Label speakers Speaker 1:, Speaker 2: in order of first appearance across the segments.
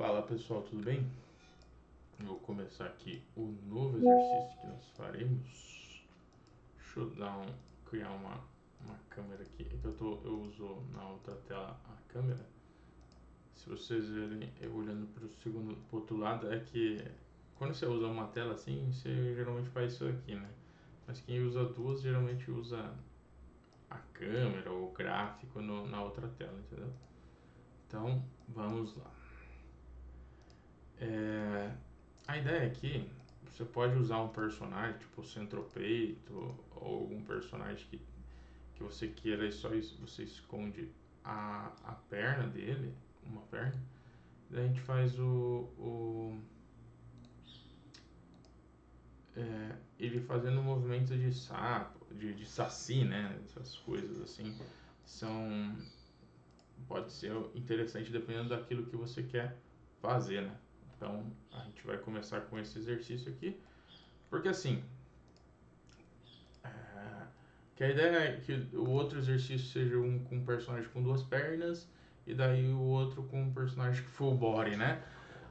Speaker 1: Fala pessoal, tudo bem? Eu vou começar aqui o novo exercício que nós faremos. Deixa eu criar uma câmera aqui. É que eu uso na outra tela a câmera. Se vocês verem eu olhando para o outro lado, é que quando você usa uma tela assim, você geralmente faz isso aqui, né? Mas quem usa duas geralmente usa a câmera ou o gráfico na outra tela, entendeu? Então vamos lá. A ideia aqui, você pode usar um personagem tipo Centropeito ou algum personagem que você queira e só isso, você esconde a perna dele, uma perna. Daí a gente faz ele fazendo movimentos de sapo, de saci, né? Essas coisas assim são pode ser interessante dependendo daquilo que você quer fazer, né? Então a gente vai começar com esse exercício aqui, porque assim, que a ideia é que o outro exercício seja um com um personagem com duas pernas e daí o outro com um personagem full body, né?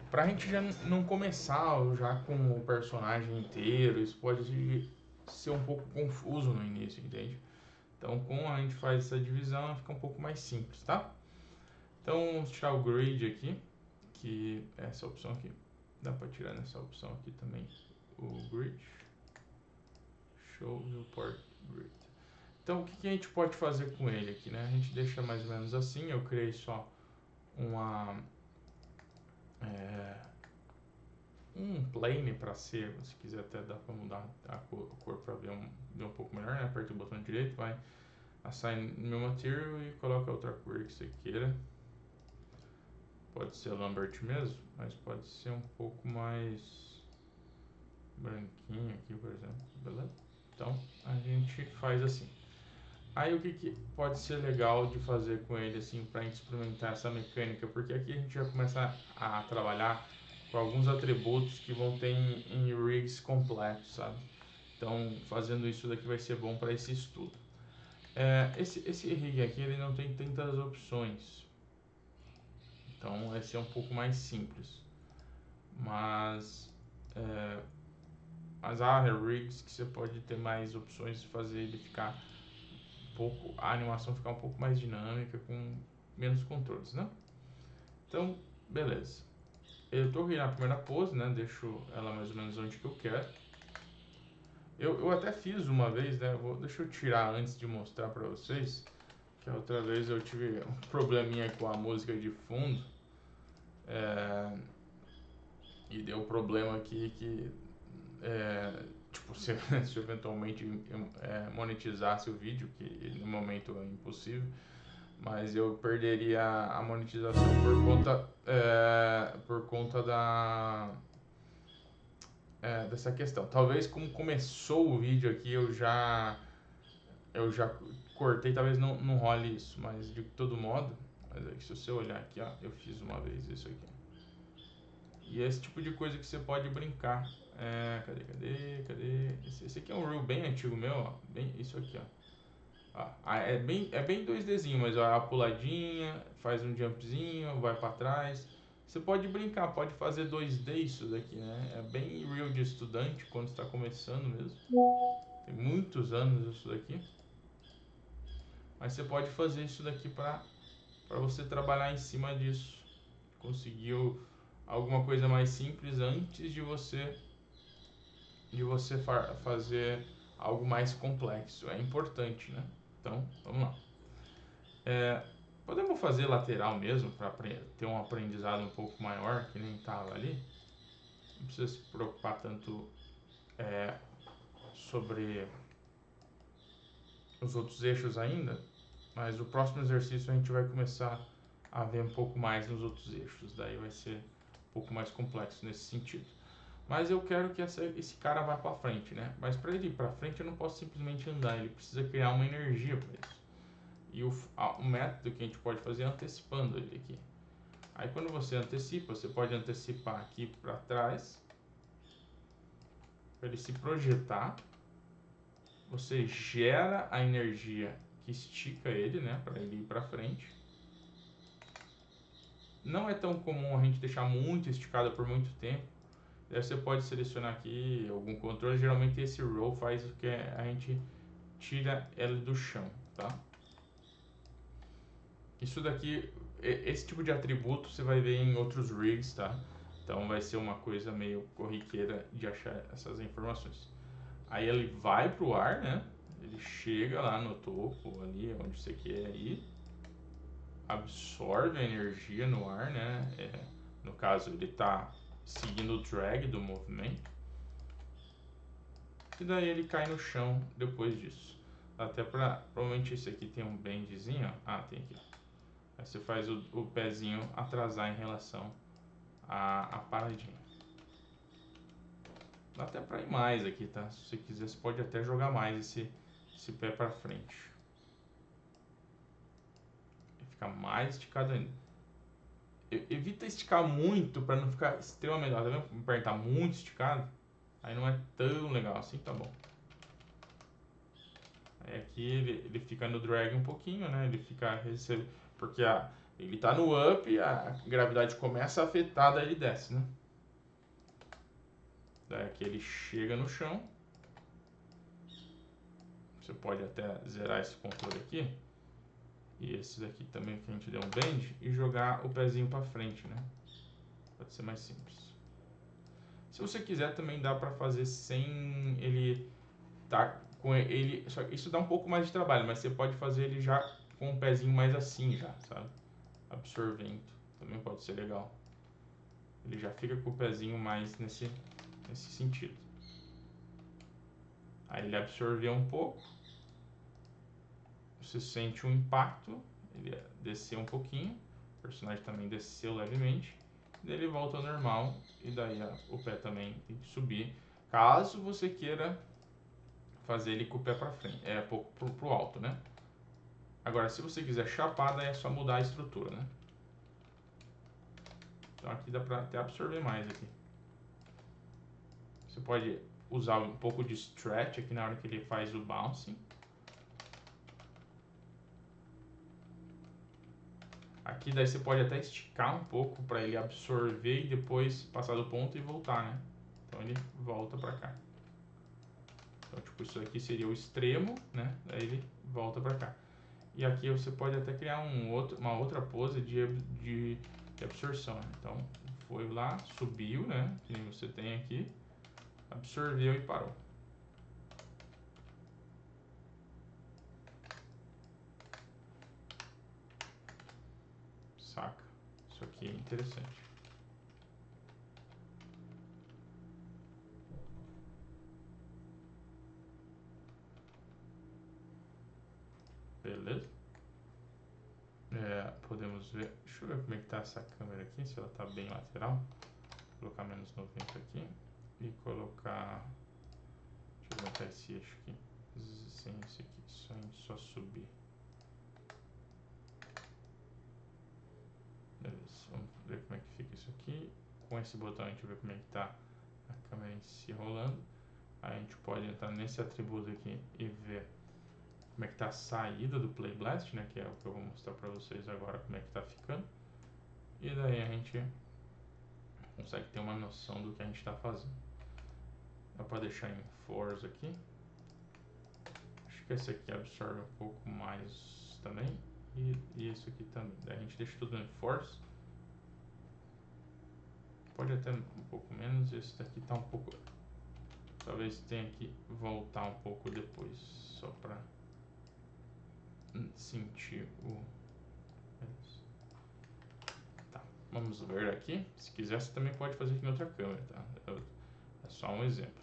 Speaker 1: Pra gente já não começar já com o personagem inteiro, isso pode ser um pouco confuso no início, entende? Então, como a gente faz essa divisão, fica um pouco mais simples, tá? Então, vamos tirar o grid aqui, que é essa opção aqui. Dá pra tirar nessa opção aqui também o grid. Show Report Grid. Então, o que a gente pode fazer com ele aqui, né? A gente deixa mais ou menos assim. Eu criei só um plane para ser. Se quiser até dá para mudar a cor para ver um pouco melhor, né? Aperta o botão direito, vai assign new material e coloca outra cor que você queira. Pode ser Lambert mesmo, mas pode ser um pouco mais branquinho aqui, por exemplo, beleza? Então, a gente faz assim. Aí o que pode ser legal de fazer com ele assim para experimentar essa mecânica, porque aqui a gente já começa a trabalhar com alguns atributos que vão ter em rigs completos, sabe? Então fazendo isso daqui vai ser bom para esse estudo. Esse rig aqui ele não tem tantas opções, então esse é um pouco mais simples, mas há rigs que você pode ter mais opções de fazer ele ficar a animação ficar um pouco mais dinâmica, com menos controles, né? Então, beleza. Eu estou aqui na primeira pose, né? Deixo ela mais ou menos onde que eu quero. Eu até fiz uma vez, né? Deixa eu tirar antes de mostrar para vocês, que a outra vez eu tive um probleminha com a música de fundo. E deu problema aqui que tipo, se eventualmente monetizasse o vídeo, que no momento é impossível, mas eu perderia a monetização por conta dessa questão. Talvez como começou o vídeo aqui eu já cortei, talvez não role isso, mas de todo modo, mas é que se você olhar aqui, ó, eu fiz uma vez isso aqui. E é esse tipo de coisa que você pode brincar. Cadê? Esse aqui é um reel bem antigo meu, ó. Bem, isso aqui, ó. É bem 2Dzinho, mas ó, a puladinha, faz um jumpzinho, vai pra trás. Você pode brincar, pode fazer 2D isso daqui, né? É bem real de estudante quando está começando mesmo. Tem muitos anos isso daqui. Mas você pode fazer isso daqui para você trabalhar em cima disso. Conseguiu alguma coisa mais simples antes de você fazer algo mais complexo. É importante, né? Então, vamos lá. Podemos fazer lateral mesmo para ter um aprendizado um pouco maior, que nem estava ali. Não precisa se preocupar tanto sobre os outros eixos ainda, mas o próximo exercício a gente vai começar a ver um pouco mais nos outros eixos, daí vai ser um pouco mais complexo nesse sentido. Mas eu quero que esse cara vá para frente, né? Mas para ele ir para frente eu não posso simplesmente andar, ele precisa criar uma energia para isso. E o método que a gente pode fazer é antecipando ele aqui. Aí quando você antecipa, você pode antecipar aqui para trás, para ele se projetar. Você gera a energia que estica ele, né, para ele ir para frente. não é tão comum a gente deixar muito esticada por muito tempo. Daí você pode selecionar aqui algum controle. Geralmente esse row faz o que a gente tira ela do chão, tá? Isso daqui, esse tipo de atributo você vai ver em outros rigs, tá? Então vai ser uma coisa meio corriqueira de achar essas informações. Aí ele vai pro ar, né? Ele chega lá no topo, ali onde você quer ir, absorve a energia no ar, né? No caso, ele está seguindo o drag do movimento. E daí ele cai no chão depois disso. Até provavelmente esse aqui tem um bendzinho, ó. Ah, tem aqui. Aí você faz o pezinho atrasar em relação à paradinha. Dá até pra ir mais aqui, tá? Se você quiser, você pode até jogar mais esse pé pra frente. E ficar mais esticado ainda. Evita esticar muito pra não ficar extremamente... Tá vendo? Apertar muito esticado, aí não é tão legal assim, tá bom. Aí aqui ele fica no drag um pouquinho, né? Ele fica... Porque ele tá no up, a gravidade começa a afetar, daí ele desce, né? Daí aqui ele chega no chão. Você pode até zerar esse controle aqui. E esse daqui também que a gente deu um bend. E jogar o pezinho pra frente, né? Pode ser mais simples. Se você quiser também dá pra fazer sem ele tá com ele... Isso dá um pouco mais de trabalho, mas você pode fazer ele já com o pezinho mais assim já, sabe? Absorvendo. Também pode ser legal. Ele já fica com o pezinho mais nesse sentido. Aí ele absorveu um pouco. Você sente um impacto. Ele desceu um pouquinho. O personagem também desceu levemente. Daí ele volta ao normal. E daí o pé também tem que subir. Caso você queira fazer ele com o pé pra frente. É pouco pro alto, né? Agora, se você quiser chapar, daí é só mudar a estrutura, né? Então aqui dá pra até absorver mais aqui. Você pode usar um pouco de stretch aqui na hora que ele faz o bouncing. Aqui daí você pode até esticar um pouco para ele absorver e depois passar do ponto e voltar, né? Então ele volta para cá. Então tipo, isso aqui seria o extremo, né? Daí ele volta para cá. E aqui você pode até criar uma outra pose de absorção. Então foi lá, subiu, né? Que nem você tem aqui. Absorveu e parou. Saca? Isso aqui é interessante. Beleza? Podemos ver. Deixa eu ver como é que tá essa câmera aqui, se ela tá bem lateral. Vou colocar menos 90 aqui. E colocar... Deixa eu aumentar esse eixo aqui. Sem esse aqui, só subir. Beleza, vamos ver como é que fica isso aqui. Com esse botão a gente vê como é que tá a câmera em si rolando. Aí a gente pode entrar nesse atributo aqui e ver como é que tá a saída do Play Blast, né? Que é o que eu vou mostrar pra vocês agora como é que tá ficando. E daí a gente consegue ter uma noção do que a gente está fazendo. Dá para deixar em force aqui. Acho que esse aqui absorve um pouco mais também. E esse aqui também. Daí a gente deixa tudo em force. Pode até um pouco menos. Esse daqui está um pouco... Talvez tenha que voltar um pouco depois. Só para sentir o... Tá, vamos ver aqui. Se quiser, você também pode fazer aqui em outra câmera, tá? É só um exemplo.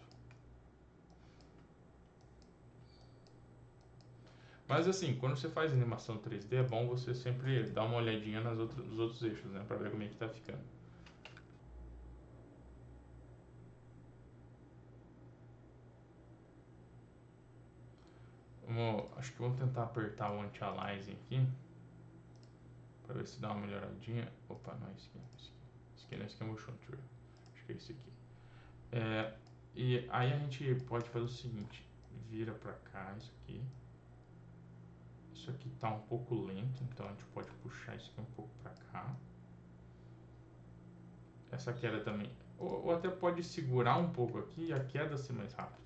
Speaker 1: Mas assim, quando você faz animação 3D, é bom você sempre dar uma olhadinha nos outros eixos, né? Pra ver como é que tá ficando. Acho que vamos tentar apertar o anti-aliasing aqui. Pra ver se dá uma melhoradinha. Opa, não é esse aqui. Esse aqui não é esse aqui, é o motion tree. Acho que é esse aqui. E aí a gente pode fazer o seguinte. Vira pra cá isso aqui. Isso aqui tá um pouco lento, então a gente pode puxar isso aqui um pouco pra cá. essa queda também. Ou até pode segurar um pouco aqui e a queda ser mais rápida.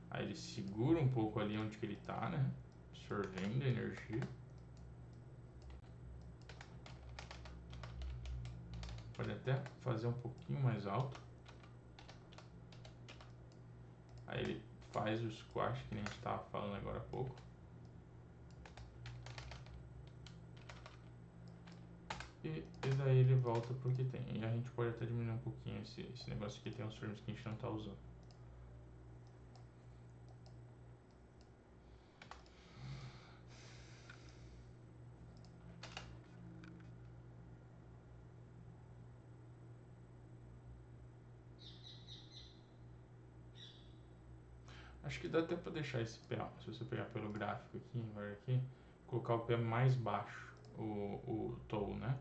Speaker 1: Aí ele segura um pouco ali onde que ele tá, né? Absorvendo a energia. Pode até fazer um pouquinho mais alto. Aí ele faz o squash que nem a gente estava falando agora há pouco. E daí ele volta pro que tem. E a gente pode até diminuir um pouquinho esse negócio aqui. Tem uns frames que a gente não está usando. Acho que dá até para deixar esse pé, se você pegar pelo gráfico aqui, vai aqui, colocar o pé mais baixo, o toe, né?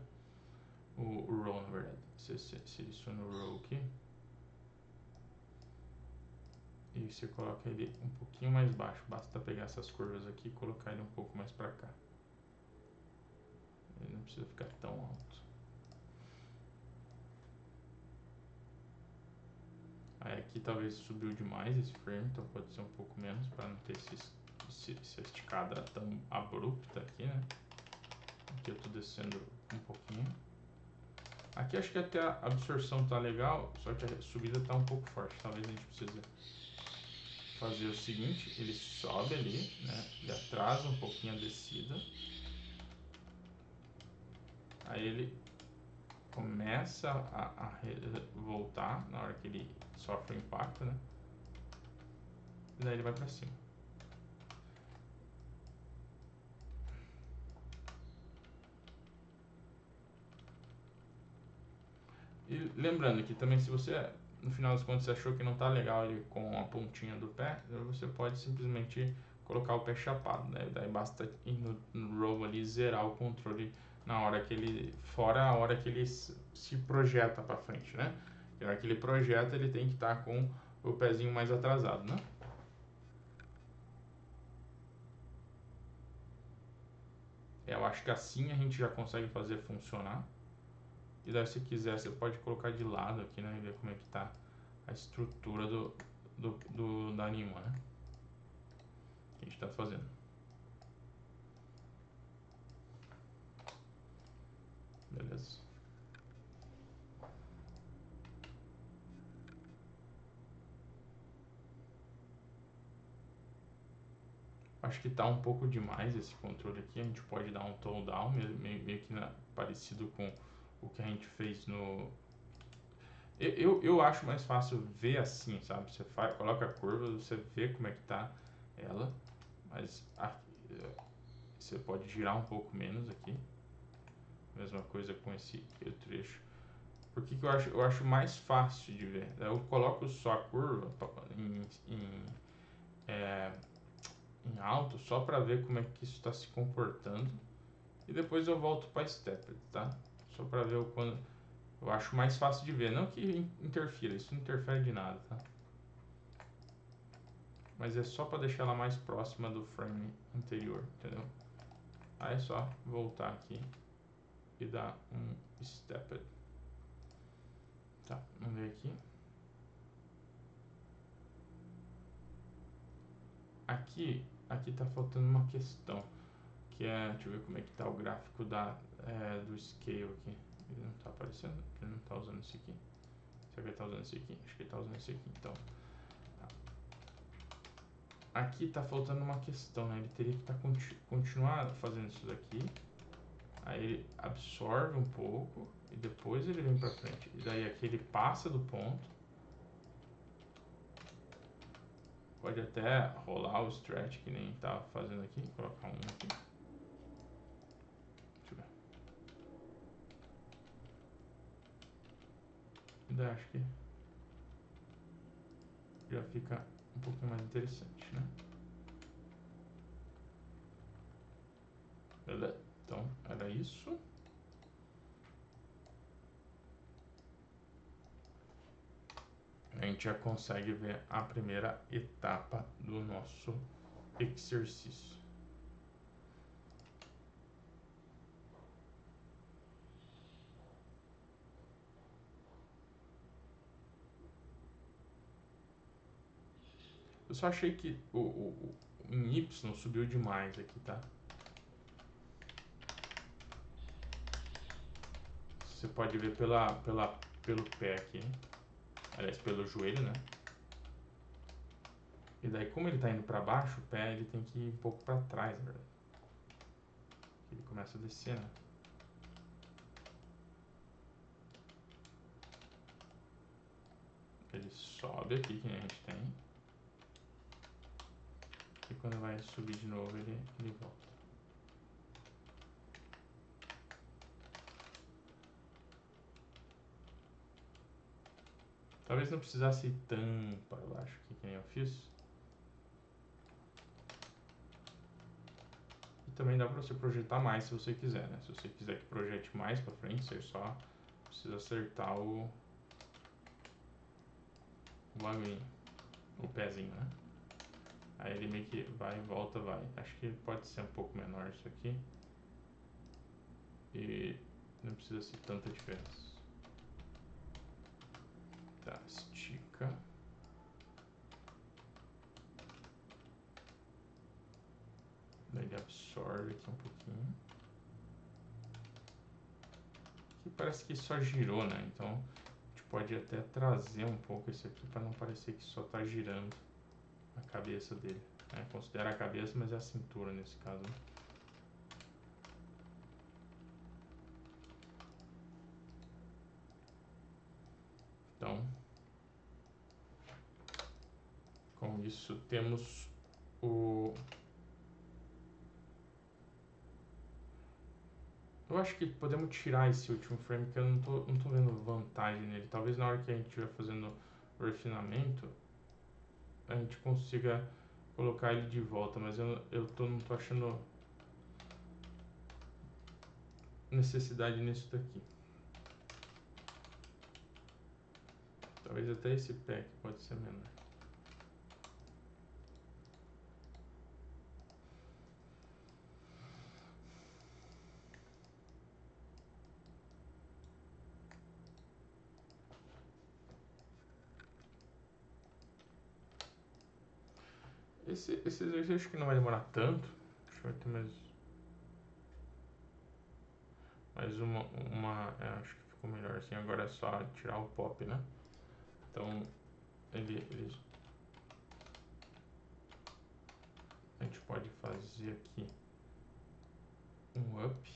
Speaker 1: O row, na verdade. Você seleciona o row aqui. E você coloca ele um pouquinho mais baixo. Basta pegar essas curvas aqui e colocar ele um pouco mais para cá. Ele não precisa ficar tão alto. Aí aqui talvez subiu demais esse frame, então pode ser um pouco menos para não ter essa esticada tão abrupta aqui, né? Aqui eu tô descendo um pouquinho. Aqui acho que até a absorção tá legal, só que a subida tá um pouco forte. Talvez a gente precise fazer o seguinte, ele sobe ali, né? Ele atrasa um pouquinho a descida. Aí ele começa a voltar na hora que ele sofre o impacto, né? E daí ele vai pra cima. E lembrando que também, se você no final das contas você achou que não tá legal ele com a pontinha do pé, você pode simplesmente colocar o pé chapado, né? Daí basta ir no row ali, zerar o controle na hora que ele, fora a hora que ele se projeta para frente, né? Na hora que ele projeta, ele tem que estar com o pezinho mais atrasado, né? Eu acho que assim a gente já consegue fazer funcionar. E daí, se quiser, você pode colocar de lado aqui, né? E ver como é que tá a estrutura da anima, né? Que a gente tá fazendo. Beleza. Acho que tá um pouco demais esse controle aqui. A gente pode dar um tone down, meio que parecido com o que a gente fez no... Eu acho mais fácil ver assim, sabe? Você coloca a curva, você vê como é que tá ela. Mas você pode girar um pouco menos aqui. Mesma coisa com esse trecho. Por que eu acho mais fácil de ver? Eu coloco só a curva em alto só para ver como é que isso está se comportando e depois eu volto para Stepped, tá? Só para ver o quando eu acho mais fácil de ver, não que interfira, isso não interfere de nada, tá? Mas é só para deixar ela mais próxima do frame anterior, entendeu? Aí é só voltar aqui e dar um Stepped. Tá, vamos ver aqui. Aqui tá faltando uma questão, que é, deixa eu ver como é que tá o gráfico do scale aqui. Ele não tá aparecendo, ele não tá usando esse aqui. Será que ele tá usando esse aqui? Acho que ele tá usando esse aqui, então. Aqui tá faltando uma questão, né? Ele teria que continuar fazendo isso daqui. Aí ele absorve um pouco e depois ele vem pra frente. E daí aqui ele passa do ponto. Pode até rolar o stretch que nem tá fazendo aqui. Vou colocar um aqui. Deixa eu ver. E daí acho que já fica um pouquinho mais interessante, né? Beleza? Então era isso. A gente já consegue ver a primeira etapa do nosso exercício. Eu só achei que em Y subiu demais aqui, tá? Você pode ver pelo pé aqui, né? Aliás, pelo joelho, né? E daí, como ele tá indo pra baixo, o pé ele tem que ir um pouco pra trás, na verdade. Ele começa a descer, né? Ele sobe aqui, que nem a gente tem. E quando vai subir de novo, ele volta. Talvez não precisasse ir tão para baixo aqui, que nem eu fiz. E também dá para você projetar mais se você quiser, né? Se você quiser que projete mais para frente, você só precisa acertar o bagulhinho, o pezinho, né? Aí ele meio que vai e volta, vai. Acho que pode ser um pouco menor isso aqui. E não precisa ser tanta diferença. Tá, estica. Daí ele absorve aqui um pouquinho. Aqui parece que só girou, né? Então a gente pode até trazer um pouco esse aqui para não parecer que só tá girando a cabeça dele. Né? Considera a cabeça, mas é a cintura nesse caso. Né? Então, com isso temos o... Eu acho que podemos tirar esse último frame, que eu não tô vendo vantagem nele. Talvez na hora que a gente estiver fazendo o refinamento, a gente consiga colocar ele de volta, mas eu não tô achando necessidade nisso daqui. Talvez até esse pé aqui pode ser menor. Esse exercício acho que não vai demorar tanto. Acho que vai ter mais uma acho que ficou melhor assim. Agora é só tirar o pop, né? Então ele a gente pode fazer aqui um up.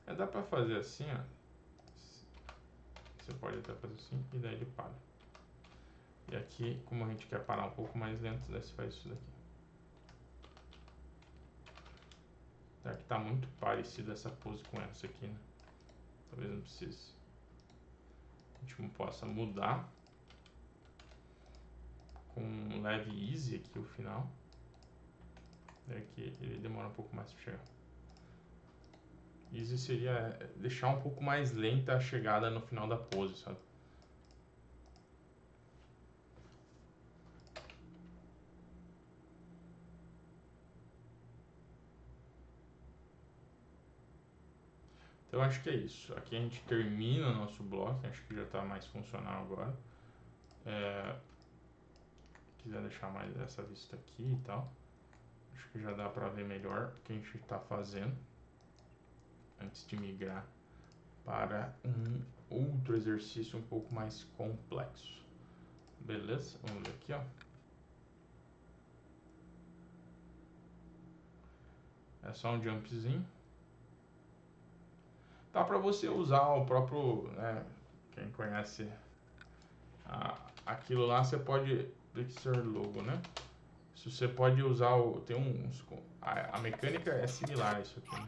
Speaker 1: Dá pra fazer assim, ó. Você pode até fazer assim e daí ele para. E aqui, como a gente quer parar um pouco mais lento, daí você faz isso daqui. Tá, que tá muito parecido essa pose com essa aqui, né? Talvez não precise. A gente possa mudar com um leve easy aqui o final. Daí que ele demora um pouco mais para chegar. Easy seria deixar um pouco mais lenta a chegada no final da pose, sabe? Então acho que é isso. Aqui a gente termina o nosso bloco. Acho que já está mais funcional agora. Quiser deixar mais essa vista aqui e tal, acho que já dá para ver melhor o que a gente está fazendo antes de migrar para um outro exercício um pouco mais complexo. Beleza? Vamos ver aqui, ó. É só um jumpzinho. Dá para você usar o próprio, né, quem conhece aquilo lá, você pode Pixar logo, né? Se você pode usar tem uns, a mecânica é similar a isso aqui, né?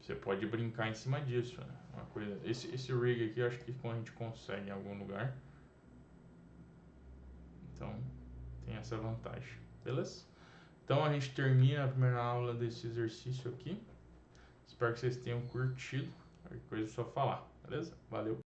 Speaker 1: Você pode brincar em cima disso, né? Uma coisa, esse rig aqui eu acho que a gente consegue em algum lugar. Então tem essa vantagem, beleza? Então a gente termina a primeira aula desse exercício aqui. Espero que vocês tenham curtido. Qualquer coisa é só falar, beleza? Valeu!